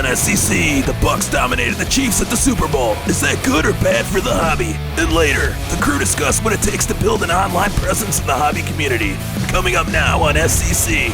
SCC, the Bucks dominated the Chiefs at the Super Bowl. Is that good or bad for the hobby? And later, the crew discussed what it takes to build an online presence in the hobby community. Coming up now on SCC.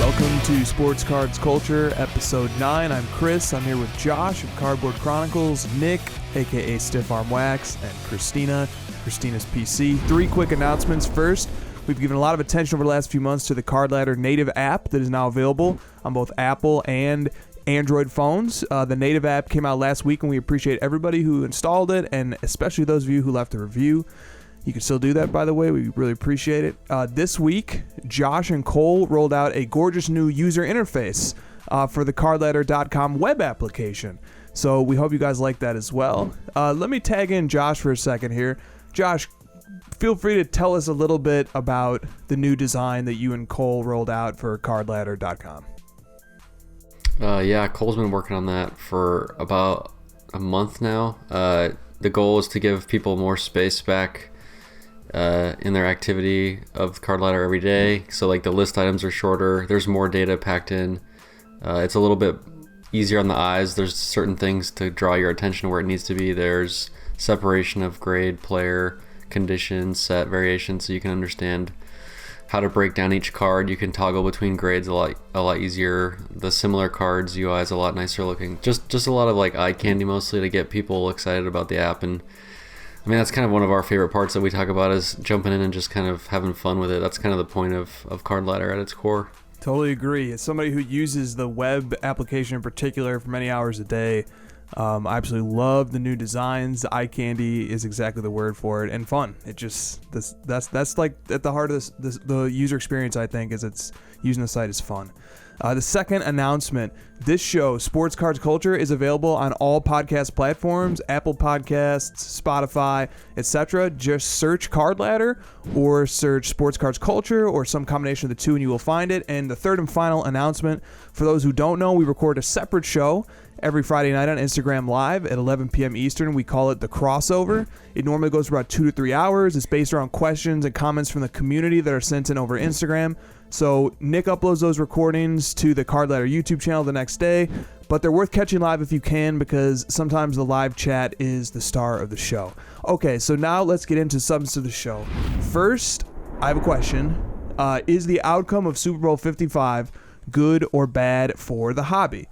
Welcome to Sports Cards Culture, Episode 9. I'm Chris. I'm here with Josh of Cardboard Chronicles, Nick, a.k.a. Stiff Arm Wax, and Kristina, Kristina's PC. 3 quick announcements. First, we've given a lot of attention over the last few months to the Card Ladder native app that is now available on both Apple and Android phones. The native app came out last week, and we appreciate everybody who installed it, and especially those of you who left a review. You can still do that, by the way. We really appreciate it. This week, Josh and Cole rolled out a gorgeous new user interface for the cardladder.com web application. So we hope you guys like that as well. Let me tag in Josh for a second here. Josh, feel free to tell us a little bit about the new design that you and Cole rolled out for cardladder.com. Yeah, Cole's been working on that for about a month now. The goal is to give people more space back in their activity of Card Ladder every day. So like the list items are shorter, there's more data packed in, it's a little bit easier on the eyes. There's certain things to draw your attention where it needs to be. There's separation of grade, player, condition, set, variation, so you can understand how to break down each card. You can toggle between grades a lot easier. The similar cards UI is a lot nicer looking. Just a lot of like eye candy mostly to get people excited about the app. And I mean, that's kind of one of our favorite parts that we talk about, is jumping in and just kind of having fun with it. That's kind of the point of Card Ladder at its core. Totally agree. As somebody who uses the web application in particular for many hours a day, I absolutely love the new designs. Eye candy is exactly the word for it, and fun. It just that's like at the heart of the user experience. I think is it's using the site is fun. The second announcement: this show, Sports Cards Culture, is available on all podcast platforms: Apple Podcasts, Spotify, etc. Just search Card Ladder or search Sports Cards Culture or some combination of the two, and you will find it. And the third and final announcement: for those who don't know, we record a separate show every Friday night on Instagram Live at 11 p.m. Eastern. We call it The Crossover. It normally goes for about 2 to 3 hours. It's based around questions and comments from the community that are sent in over Instagram. So Nick uploads those recordings to the Card Ladder YouTube channel the next day, but they're worth catching live if you can, because sometimes the live chat is the star of the show. Okay, so now let's get into substance of the show. First, I have a question. Is the outcome of Super Bowl 55 good or bad for the hobby?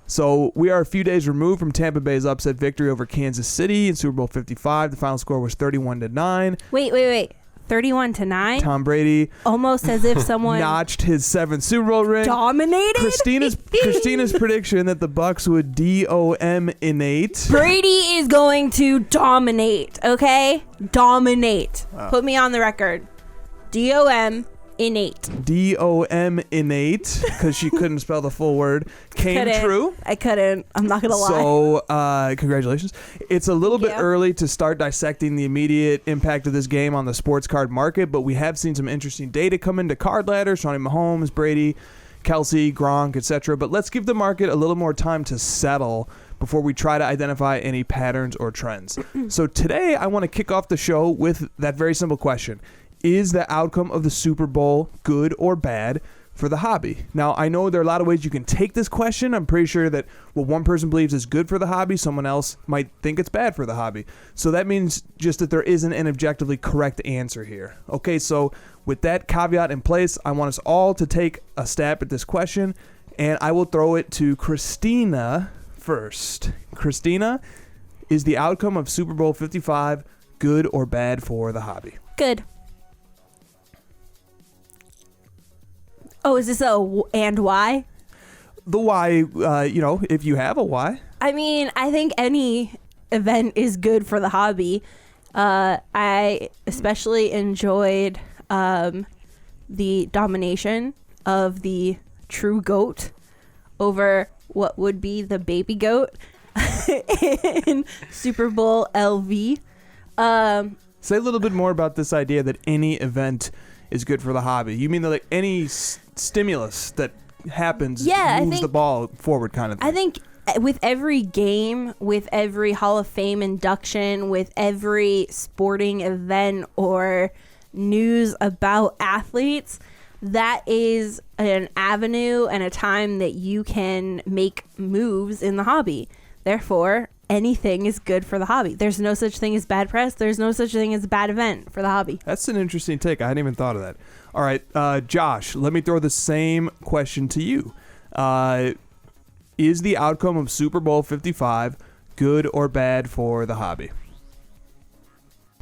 So we are a few days removed from Tampa Bay's upset victory over Kansas City in Super Bowl 55. The final score was 31-9. Wait. 31-9? Tom Brady almost as if someone notched his 7th Super Bowl ring. Dominated? Christina's prediction that the Bucks would DOM-inate. Brady is going to dominate, okay? Dominate. Put me on the record. DOM-inate. DOM-inate, because she couldn't spell the full word. True. I couldn't. I'm not going to lie. So, congratulations. It's a little bit early to start dissecting the immediate impact of this game on the sports card market, but we have seen some interesting data come into Card Ladder. Shawnee Mahomes, Brady, Kelsey, Gronk, etc. But let's give the market a little more time to settle before we try to identify any patterns or trends. So today, I want to kick off the show with that very simple question. Is the outcome of the Super Bowl good or bad for the hobby? Now, I know there are a lot of ways you can take this question. I'm pretty sure that what one person believes is good for the hobby, someone else might think it's bad for the hobby. So that means just that there isn't an objectively correct answer here. Okay, so with that caveat in place, I want us all to take a stab at this question, and I will throw it to Kristina first. Kristina, is the outcome of Super Bowl 55 good or bad for the hobby? Good. Oh, is this and why? The why, if you have a why. I mean, I think any event is good for the hobby. I especially enjoyed the domination of the true goat over what would be the baby goat in Super Bowl LV. Say a little bit more about this idea that any event is good for the hobby. You mean that like any stimulus that happens moves the ball forward kind of thing? I think with every game, with every Hall of Fame induction, with every sporting event or news about athletes, that is an avenue and a time that you can make moves in the hobby. Therefore, anything is good for the hobby. There's no such thing as bad press. There's no such thing as a bad event for the hobby. That's an interesting take. I hadn't even thought of that. All right, Josh, let me throw the same question to you. Is the outcome of Super Bowl 55 good or bad for the hobby?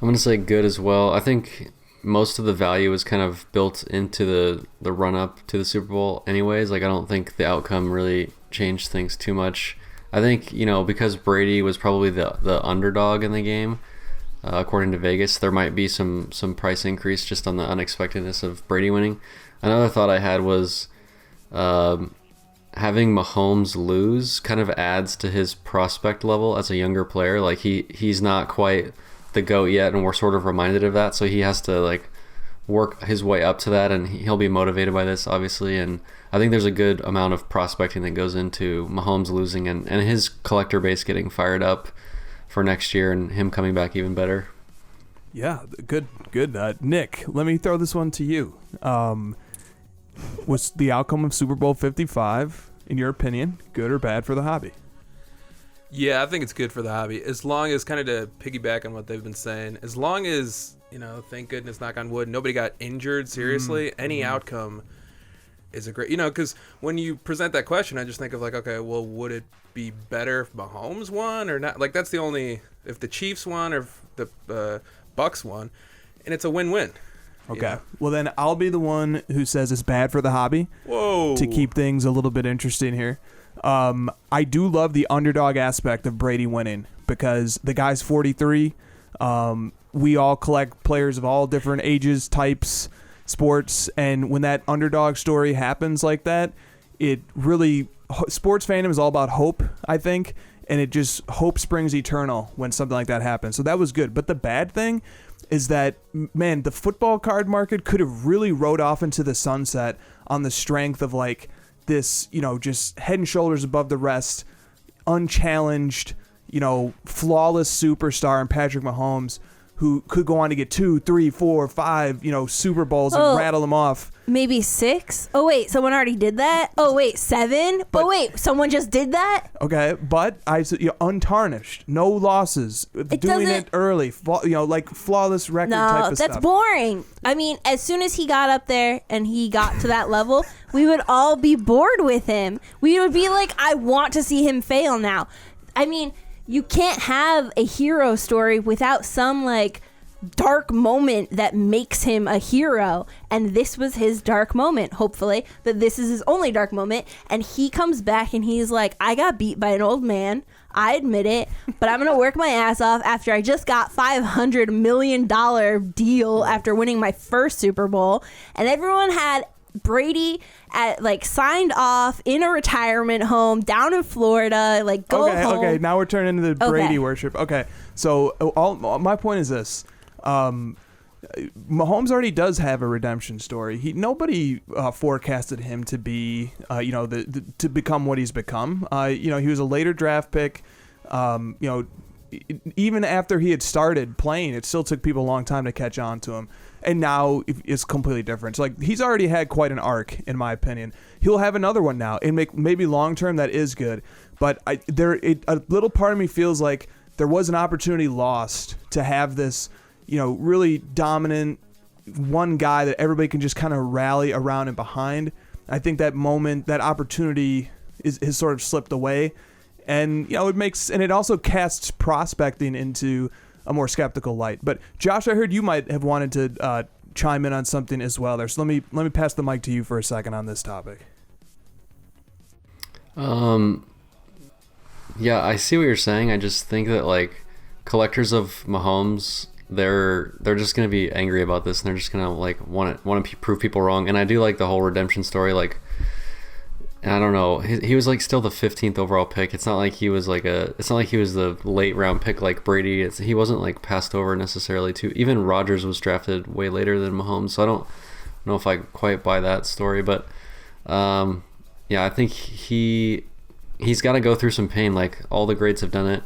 I'm going to say good as well. I think most of the value is kind of built into the run-up to the Super Bowl anyways. Like, I don't think the outcome really changed things too much. I think, because Brady was probably the underdog in the game, according to Vegas, there might be some price increase just on the unexpectedness of Brady winning. Another thought I had was having Mahomes lose kind of adds to his prospect level as a younger player. Like, he's not quite the GOAT yet, and we're sort of reminded of that, so he has to like work his way up to that, and he'll be motivated by this, obviously. And I think there's a good amount of prospecting that goes into Mahomes losing and his collector base getting fired up for next year and him coming back even better. Yeah, good. Nick, let me throw this one to you. Was the outcome of Super Bowl 55, in your opinion, good or bad for the hobby? Yeah, I think it's good for the hobby. As long as, kind of to piggyback on what they've been saying, as long as, thank goodness, knock on wood, nobody got injured seriously, any outcome is a great, because when you present that question, I just think of like, okay, well, would it be better if Mahomes won or not? Like, that's the only, if the Chiefs won or if the Bucks won, and it's a win-win. Okay. Well, then I'll be the one who says it's bad for the hobby. Whoa. To keep things a little bit interesting here. I do love the underdog aspect of Brady winning because the guy's 43. We all collect players of all different ages, types, sports, and when that underdog story happens like that, it really, sports fandom is all about hope, I think, and it just, hope springs eternal when something like that happens. So that was good. But the bad thing is that, man, the football card market could have really rode off into the sunset on the strength of like this, just head and shoulders above the rest, unchallenged, flawless superstar in Patrick Mahomes, who could go on to get 2, 3, 4, 5, Super Bowls and rattle them off. Maybe 6? Oh, wait, someone already did that? Oh, wait, 7? Oh, wait, someone just did that? Okay, but untarnished, no losses, doing it early, like flawless record type of stuff. No, that's boring. I mean, as soon as he got up there and he got to that level, we would all be bored with him. We would be like, I want to see him fail now. I mean, you can't have a hero story without some like dark moment that makes him a hero, and this was his dark moment. Hopefully that this is his only dark moment, and he comes back and he's like, I got beat by an old man, I admit it, but I'm gonna work my ass off after I just got $500 million deal after winning my first Super Bowl. And everyone had Brady signed off in a retirement home down in Florida, go home. Okay, now we're turning into the Brady worship. Okay, so my point is this. Mahomes already does have a redemption story. Nobody forecasted him to be, to become what he's become. He was a later draft pick. Even after he had started playing, it still took people a long time to catch on to him. And now it's completely different. So he's already had quite an arc, in my opinion. He'll have another one now, and maybe long term that is good. But a little part of me feels like there was an opportunity lost to have this, really dominant one guy that everybody can just kind of rally around and behind. I think that moment, that opportunity has sort of slipped away, and it also casts prospecting into a more skeptical light. But Josh, I heard you might have wanted to chime in on something as well there. So let me pass the mic to you for a second on this topic. Yeah, I see what you're saying. I just think that collectors of Mahomes, they're just gonna be angry about this, and they're just gonna want to prove people wrong. And I do like the whole redemption story. And I don't know, he was still the 15th overall pick. It's not like he was the late round pick like Brady. He wasn't passed over necessarily too. Even Rodgers was drafted way later than Mahomes, so I don't know if I quite buy that story. But yeah, I think he's got to go through some pain. All the greats have done it,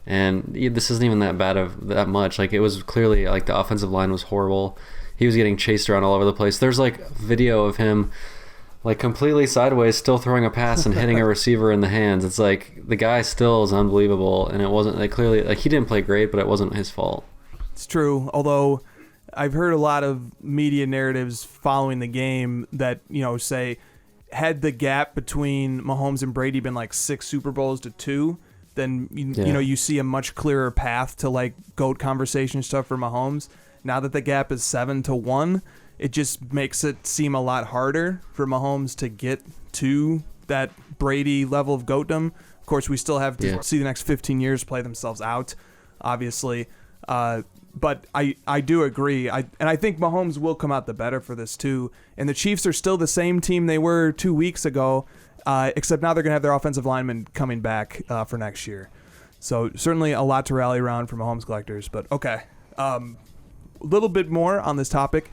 and this isn't even that much. It was clearly the offensive line was horrible. he was getting chased around all over the place. There's like video of him like completely sideways, still throwing a pass and hitting a receiver in the hands. It's like the guy still is unbelievable, and it wasn't like clearly like he didn't play great, but it wasn't his fault. It's true, although I've heard a lot of media narratives following the game that, say, had the gap between Mahomes and Brady been like 6 Super Bowls to 2, then you see a much clearer path to like GOAT conversation stuff for Mahomes. Now that the gap is 7 to 1, it just makes it seem a lot harder for Mahomes to get to that Brady level of GOATdom. Of course, we still have to see the next 15 years play themselves out, obviously. But I do agree. I think Mahomes will come out the better for this too. And the Chiefs are still the same team they were 2 weeks ago, except now they're going to have their offensive linemen coming back for next year. So certainly a lot to rally around for Mahomes collectors. But okay, a little bit more on this topic.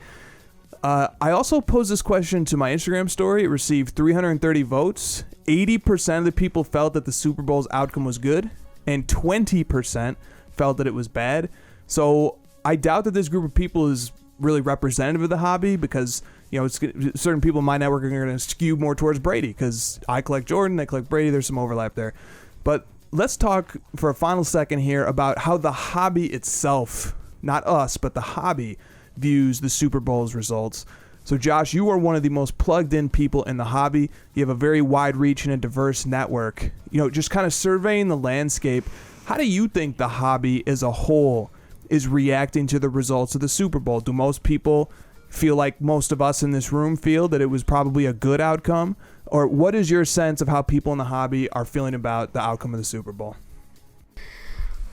I also posed this question to my Instagram story. It received 330 votes. 80% of the people felt that the Super Bowl's outcome was good, and 20% felt that it was bad. So I doubt that this group of people is really representative of the hobby, because certain people in my network are going to skew more towards Brady because I collect Jordan, they collect Brady. There's some overlap there. But let's talk for a final second here about how the hobby itself, not us, but the hobby, views the Super Bowl's results. So Josh, you are one of the most plugged in people in the hobby. You have a very wide reach and a diverse network. Just kind of surveying the landscape, how do you think the hobby as a whole is reacting to the results of the Super Bowl? Do most people feel like most of us in this room feel that it was probably a good outcome? Or what is your sense of how people in the hobby are feeling about the outcome of the Super Bowl?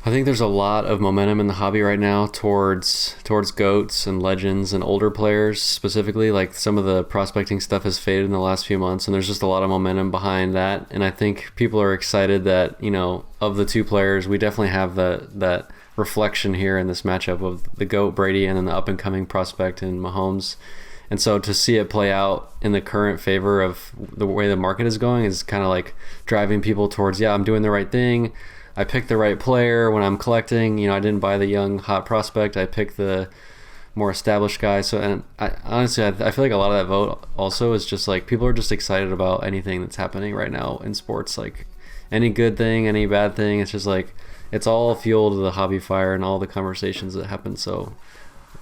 I think there's a lot of momentum in the hobby right now towards GOATs and legends and older players specifically. Like some of the prospecting stuff has faded in the last few months, and there's just a lot of momentum behind that. And I think people are excited that, of the two players, we definitely have that reflection here in this matchup of the GOAT Brady and then the up-and-coming prospect in Mahomes. And so to see it play out in the current favor of the way the market is going is kind of like driving people towards, I'm doing the right thing. I picked the right player when I'm collecting. I didn't buy the young hot prospect. I picked the more established guy. So, and honestly, I feel like a lot of that vote also is just like people are just excited about anything that's happening right now in sports. Like any good thing, any bad thing. It's just like it's all fuel to the hobby fire and all the conversations that happen. So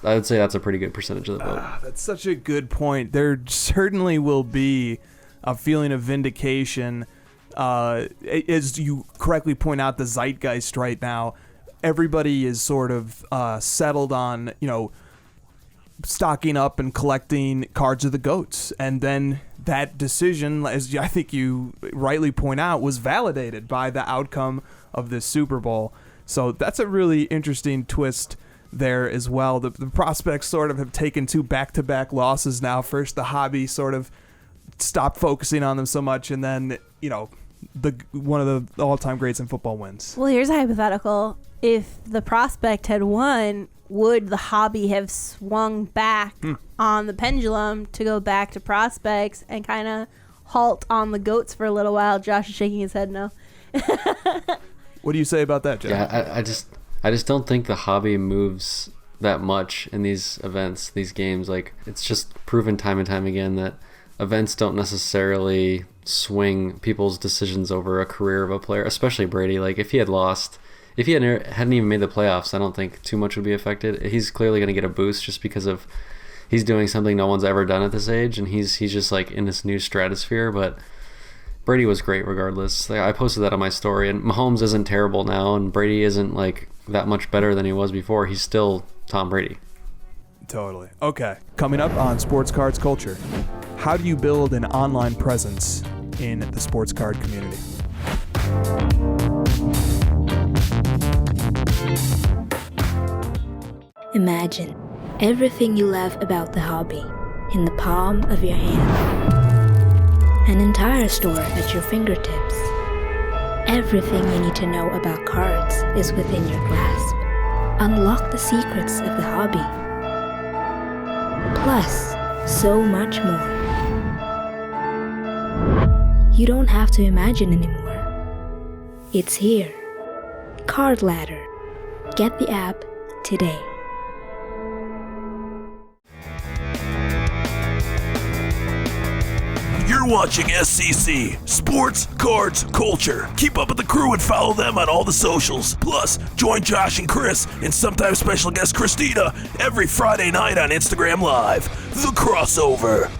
I would say that's a pretty good percentage of the vote. That's such a good point. There certainly will be a feeling of vindication. As you correctly point out, the zeitgeist right now, everybody is sort of settled on, stocking up and collecting cards of the GOATs. And then that decision, as I think you rightly point out, was validated by the outcome of this Super Bowl. So that's a really interesting twist there as well. The prospects sort of have taken 2 back-to-back losses now. First, the hobby sort of stopped focusing on them so much, and then, one of the all-time greats in football wins. Well, here's a hypothetical. If the prospect had won, would the hobby have swung back on the pendulum to go back to prospects and kind of halt on the GOATs for a little while? Josh is shaking his head no. What do you say about that, Jeff? Yeah, I just don't think the hobby moves that much in these events, these games. Like, it's just proven time and time again that events don't necessarily swing people's decisions over a career of a player, especially Brady. Like, if he had lost, if he hadn't even made the playoffs, I don't think too much would be affected. He's clearly going to get a boost just because of he's doing something no one's ever done at this age, and he's just like in this new stratosphere. But Brady was great regardless. Like, I posted that on my story, and Mahomes isn't terrible now, and Brady isn't like that much better than he was before. He's still Tom Brady. Totally. Okay. Coming up on Sports Cards Culture, how do you build an online presence in the sports card community? Imagine everything you love about the hobby in the palm of your hand. An entire store at your fingertips. Everything you need to know about cards is within your grasp. Unlock the secrets of the hobby. Plus, so much more. You don't have to imagine anymore. It's here. Card Ladder. Get the app today. You're watching SCC, Sports, Cards, Culture. Keep up with the crew and follow them on all the socials. Plus, join Josh and Chris and sometimes special guest Kristina every Friday night on Instagram Live. The Crossover.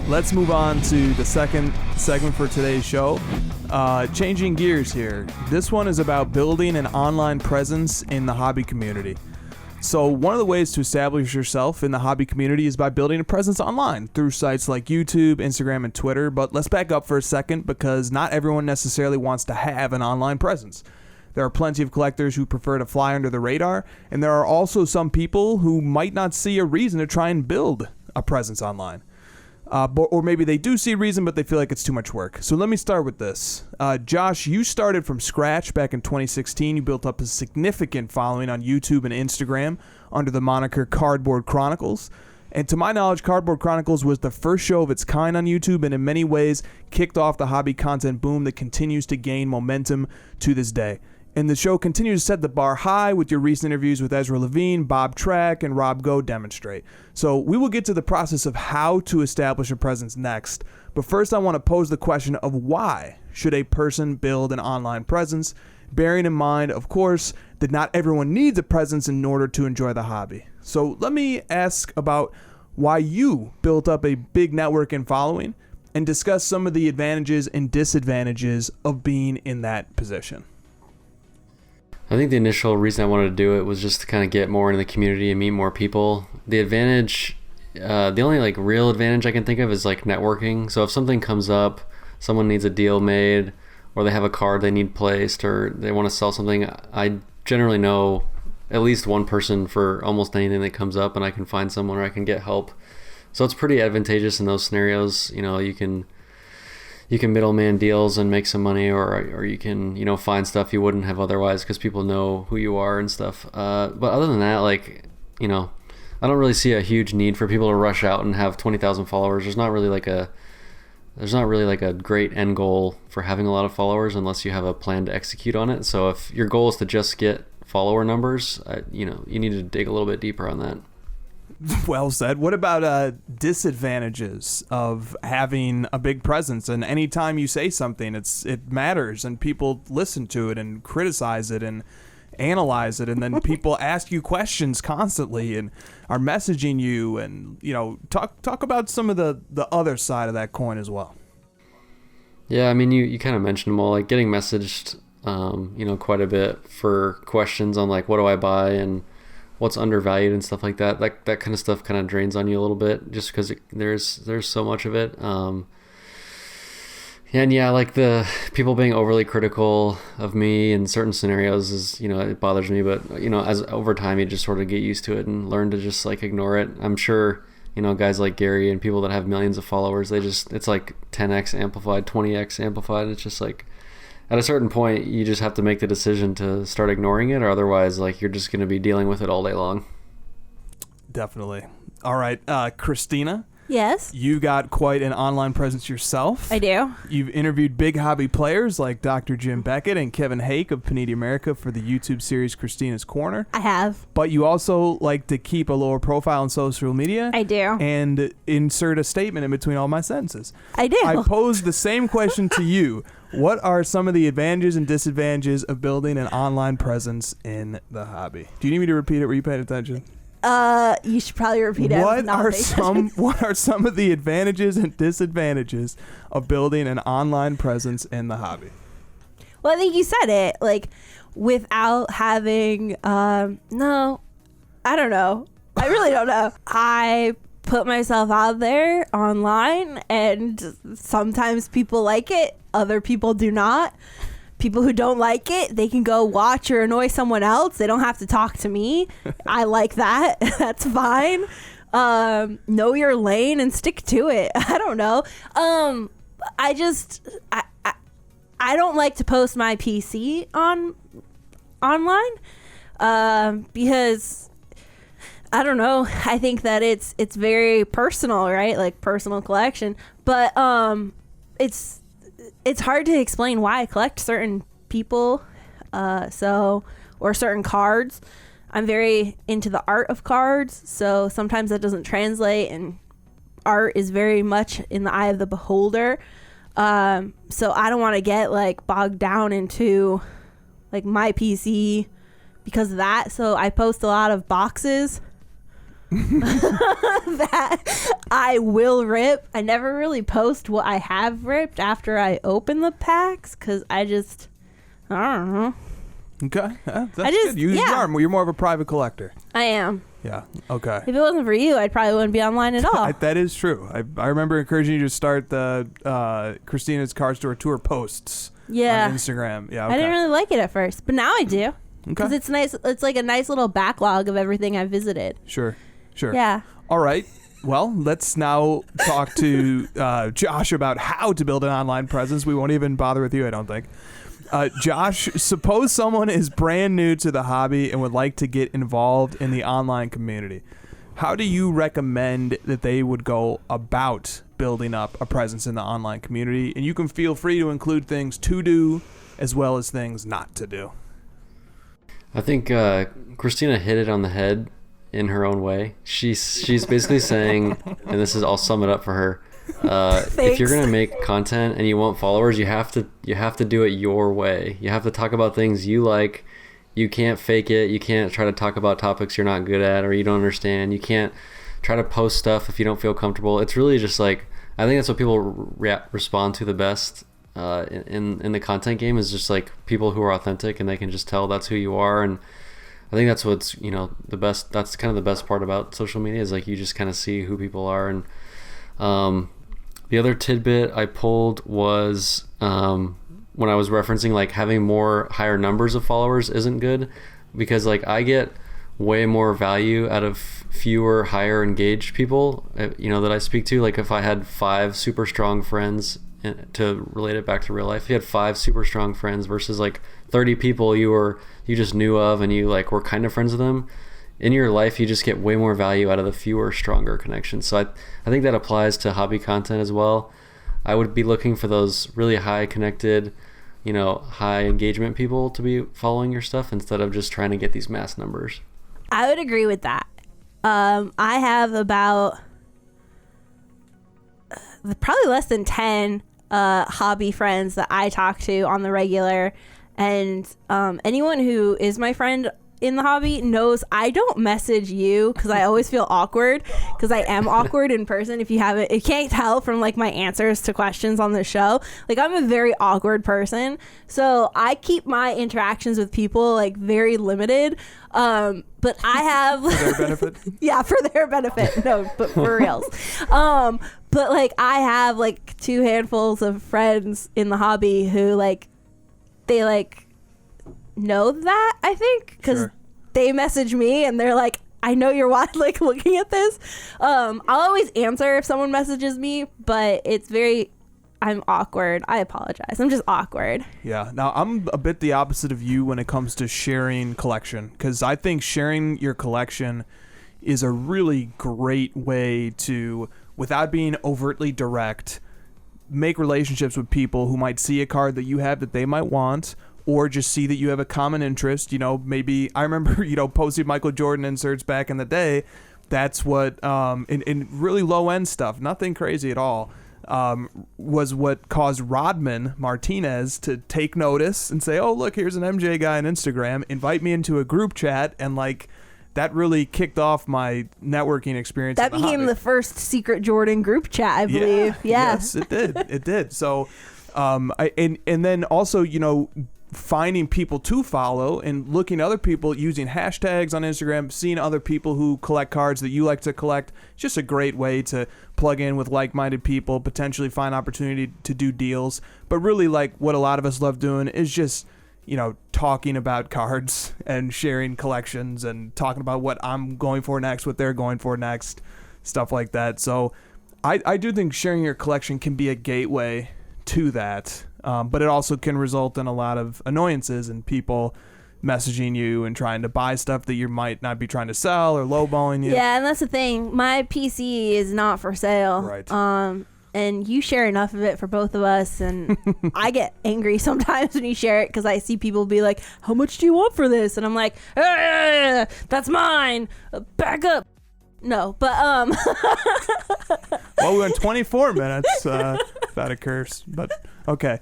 Let's move on to the second segment for today's show. Changing gears here. This one is about building an online presence in the hobby community. So one of the ways to establish yourself in the hobby community is by building a presence online through sites like YouTube, Instagram, and Twitter. But let's back up for a second, because not everyone necessarily wants to have an online presence. There are plenty of collectors who prefer to fly under the radar, and there are also some people who might not see a reason to try and build a presence online. Or maybe they do see a reason, but they feel like it's too much work. So let me start with this. Josh, you started from scratch back in 2016. You built up a significant following on YouTube and Instagram under the moniker Cardboard Chronicles. And to my knowledge, Cardboard Chronicles was the first show of its kind on YouTube, and in many ways kicked off the hobby content boom that continues to gain momentum to this day. And the show continues to set the bar high with your recent interviews with Ezra Levine, Bob Track, and Rob Go demonstrate. So we will get to the process of how to establish a presence next. But first I want to pose the question of why should a person build an online presence, bearing in mind, of course, that not everyone needs a presence in order to enjoy the hobby. So let me ask about why you built up a big network and following, and discuss some of the advantages and disadvantages of being in that position. I think the initial reason I wanted to do it was just to kind of get more into the community and meet more people. The advantage, the only like real advantage I can think of is like networking. So if something comes up, someone needs a deal made, or they have a card they need placed, or they want to sell something, I generally know at least one person for almost anything that comes up, and I can find someone or I can get help. So it's pretty advantageous in those scenarios. You know, you can middleman deals and make some money, or you can, you know, find stuff you wouldn't have otherwise because people know who you are and stuff. But other than that, like, you know, I don't really see a huge need for people to rush out and have 20,000 followers. There's not really like a great end goal for having a lot of followers unless you have a plan to execute on it. So if your goal is to just get follower numbers, you know, you need to dig a little bit deeper on that. Well said. What about disadvantages of having a big presence? And anytime you say something, it matters, and people listen to it and criticize it and analyze it, and then people ask you questions constantly and are messaging you, and you know, talk about some of the other side of that coin as well. Yeah, I mean, you kind of mentioned them all, like getting messaged, you know, quite a bit for questions on like what do I buy and what's undervalued and stuff like that. That kind of stuff kind of drains on you a little bit just because there's so much of it. And yeah, like the people being overly critical of me in certain scenarios is, you know, it bothers me, but you know, as over time you just sort of get used to it and learn to just like ignore it. I'm sure, you know, guys like Gary and people that have millions of followers, it's like 10x amplified, 20x amplified. It's just like, at a certain point, you just have to make the decision to start ignoring it, or otherwise, like, you're just going to be dealing with it all day long. Definitely. All right, Kristina. Yes. You got quite an online presence yourself. I do. You've interviewed big hobby players like Dr. Jim Beckett and Kevin Hake of Panini America for the YouTube series Kristina's Corner. I have. But you also like to keep a lower profile on social media. I do. And insert a statement in between all my sentences. I do. I posed the same question to you. What are some of the advantages and disadvantages of building an online presence in the hobby? Do you need me to repeat it? Were you paying attention? You should probably repeat it. What are some of the advantages and disadvantages of building an online presence in the hobby? Well, I think you said it. Like, without having, no, I don't know. I really don't know. I put myself out there online, and sometimes people like it. Other people do not. People who don't like it, they can go watch or annoy someone else. They don't have to talk to me. I like that. That's fine. Know your lane and stick to it. I don't know. I don't like to post my PC online because I don't know. I think that it's very personal, right? Like personal collection. But it's hard to explain why I collect certain people, or certain cards. I'm very into the art of cards, so sometimes that doesn't translate, and art is very much in the eye of the beholder. So I don't want to get like bogged down into like my PC because of that. So I post a lot of boxes that I will rip. I never really post what I have ripped after I open the packs because I don't know. Okay, that's good. You're more of a private collector. I am. Yeah. Okay. If it wasn't for you, I probably wouldn't be online at all. That is true. I remember encouraging you to start the Kristina's Card Store Tour posts on Instagram. Yeah. Okay. I didn't really like it at first, but now I do. Okay. Because it's nice. It's like a nice little backlog of everything I've visited. Sure. Yeah. All right. Well, let's now talk to Josh about how to build an online presence. We won't even bother with you, I don't think. Josh, suppose someone is brand new to the hobby and would like to get involved in the online community. How do you recommend that they would go about building up a presence in the online community? And you can feel free to include things to do as well as things not to do. I think Kristina hit it on the head in her own way. She's basically saying, and this is, I'll sum it up for her. If you're gonna make content and you want followers, you have to do it your way. You have to talk about things you like. You can't fake it. You can't try to talk about topics you're not good at or you don't understand. You can't try to post stuff if you don't feel comfortable. It's really just like, I think that's what people respond to the best in the content game, is just like people who are authentic and they can just tell that's who you are. And I think that's what's, the best, that's kind of the best part about social media, is like you just kind of see who people are. And the other tidbit I pulled was when I was referencing like having higher numbers of followers isn't good, because like I get way more value out of fewer higher engaged people that I speak to. Like if I had 5 super strong friends, to relate it back to real life, if you had 5 super strong friends versus like 30 people you just knew of and you like were kind of friends with them, in your life you just get way more value out of the fewer stronger connections. So I think that applies to hobby content as well. I would be looking for those really high connected, high engagement people to be following your stuff instead of just trying to get these mass numbers. I would agree with that. I have about probably less than 10 hobby friends that I talk to on the regular, and anyone who is my friend in the hobby knows I don't message you because I always feel awkward, because I am awkward in person. If you can't tell from like my answers to questions on the show, like I'm a very awkward person, so I keep my interactions with people like very limited. But I have for their benefit. Yeah, for their benefit. No, but for reals. But like I have like 2 handfuls of friends in the hobby who like they like know that, I think, because they message me and they're like, I know you're like looking at this. I'll always answer if someone messages me, but I'm awkward. I apologize. I'm just awkward. Yeah. Now, I'm a bit the opposite of you when it comes to sharing collection, because I think sharing your collection is a really great way to, without being overtly direct, make relationships with people who might see a card that you have that they might want, or just see that you have a common interest. Maybe I remember, posting Michael Jordan inserts back in the day. That's what, in really low end stuff, nothing crazy at all, was what caused Rodman Martinez to take notice and say, oh, look, here's an MJ guy on Instagram, invite me into a group chat. And like, that really kicked off my networking experience. That became the first secret Jordan group chat, I believe. Yeah. Yes, it did. It did. So, and then also, finding people to follow and looking at other people, using hashtags on Instagram, seeing other people who collect cards that you like to collect. It's just a great way to plug in with like-minded people, potentially find opportunity to do deals. But really, like, what a lot of us love doing is just, talking about cards and sharing collections and talking about what I'm going for next, what they're going for next, stuff like that. So I do think sharing your collection can be a gateway to that. But it also can result in a lot of annoyances and people messaging you and trying to buy stuff that you might not be trying to sell, or lowballing you. Yeah, and that's the thing. My PC is not for sale. Right. And you share enough of it for both of us, and I get angry sometimes when you share it because I see people be like, how much do you want for this? And I'm like, that's mine. Back up. No, but Well, we went 24 minutes without a curse, but okay.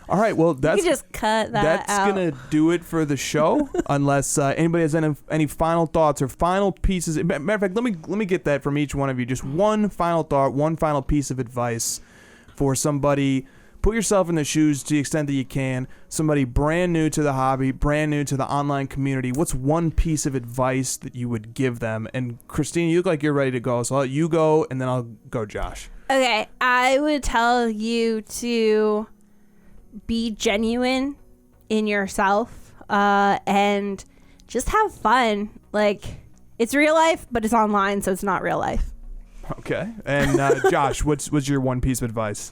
All right, well, you that's can just cut that that's out. gonna do it for the show. Unless anybody has any final thoughts or final pieces. Matter of fact, let me get that from each one of you. Just one final thought, one final piece of advice for somebody. Put yourself in the shoes to the extent that you can. Somebody brand new to the hobby, brand new to the online community. What's one piece of advice that you would give them? And Kristina, you look like you're ready to go, so I'll let you go, and then I'll go, Josh. Okay, I would tell you to be genuine in yourself and just have fun. Like, it's real life, but it's online, so it's not real life. Okay. And Josh, what's your one piece of advice?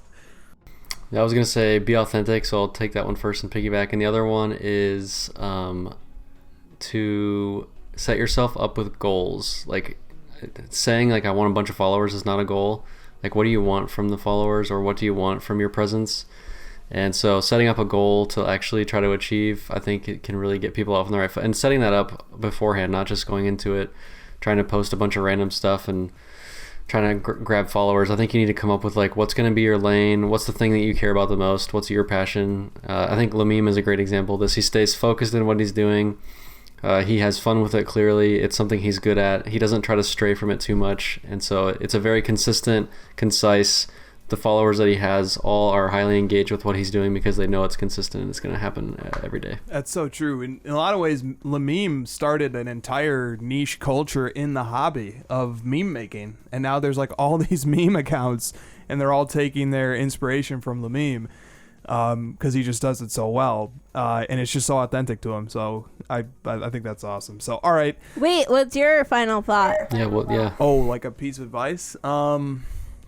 Yeah, I was gonna say be authentic, so I'll take that one first and piggyback. And the other one is to set yourself up with goals. Like saying like I want a bunch of followers is not a goal. Like what do you want from the followers, or what do you want from your presence? And so setting up a goal to actually try to achieve, I think it can really get people off on the right foot. And setting that up beforehand, not just going into it trying to post a bunch of random stuff and trying to grab followers. I think you need to come up with like what's going to be your lane, what's the thing that you care about the most, what's your passion. I think Lamim is a great example of this. He stays focused in what he's doing. He has fun with it, clearly. It's something he's good at. He doesn't try to stray from it too much. And so it's a very consistent, concise. The followers that he has all are highly engaged with what he's doing because they know it's consistent and it's going to happen every day. That's so true. In a lot of ways, Lamim started an entire niche culture in the hobby of meme making. And now there's like all these meme accounts, and they're all taking their inspiration from Lamim because he just does it so well. And it's just so authentic to him. So I think that's awesome. So, all right. Wait, what's your final thought? Yeah, well, yeah. Oh, like a piece of advice?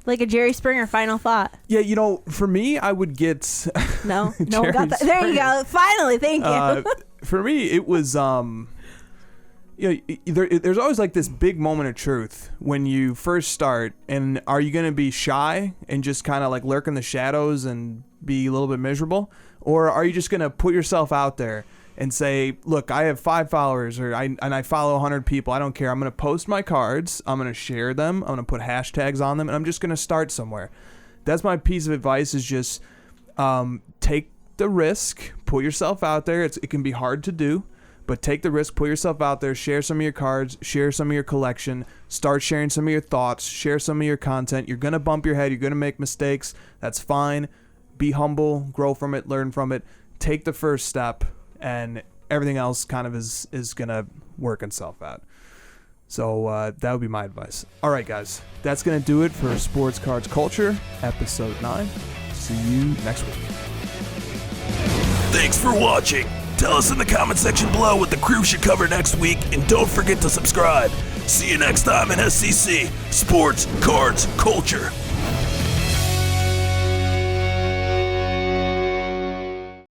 Like a Jerry Springer final thought? Yeah, you know, for me, I would get... No one Jerry got that. There you go. Finally, thank you. For me, it was, there's always like this big moment of truth when you first start. And are you going to be shy and just kind of like lurk in the shadows and be a little bit miserable? Or are you just going to put yourself out there and say, look, I have 5 followers and I follow 100 people. I don't care. I'm going to post my cards. I'm going to share them. I'm going to put hashtags on them, and I'm just going to start somewhere. That's my piece of advice, is just take the risk, put yourself out there. It can be hard to do, but take the risk, put yourself out there, share some of your cards, share some of your collection, start sharing some of your thoughts, share some of your content. You're going to bump your head. You're going to make mistakes. That's fine. Be humble, grow from it, learn from it. Take the first step, and everything else kind of is going to work itself out. So that would be my advice. All right, guys. That's going to do it for Sports Cards Culture, Episode 9. See you next week. Thanks for watching. Tell us in the comment section below what the crew should cover next week, and don't forget to subscribe. See you next time in SCC, Sports Cards Culture.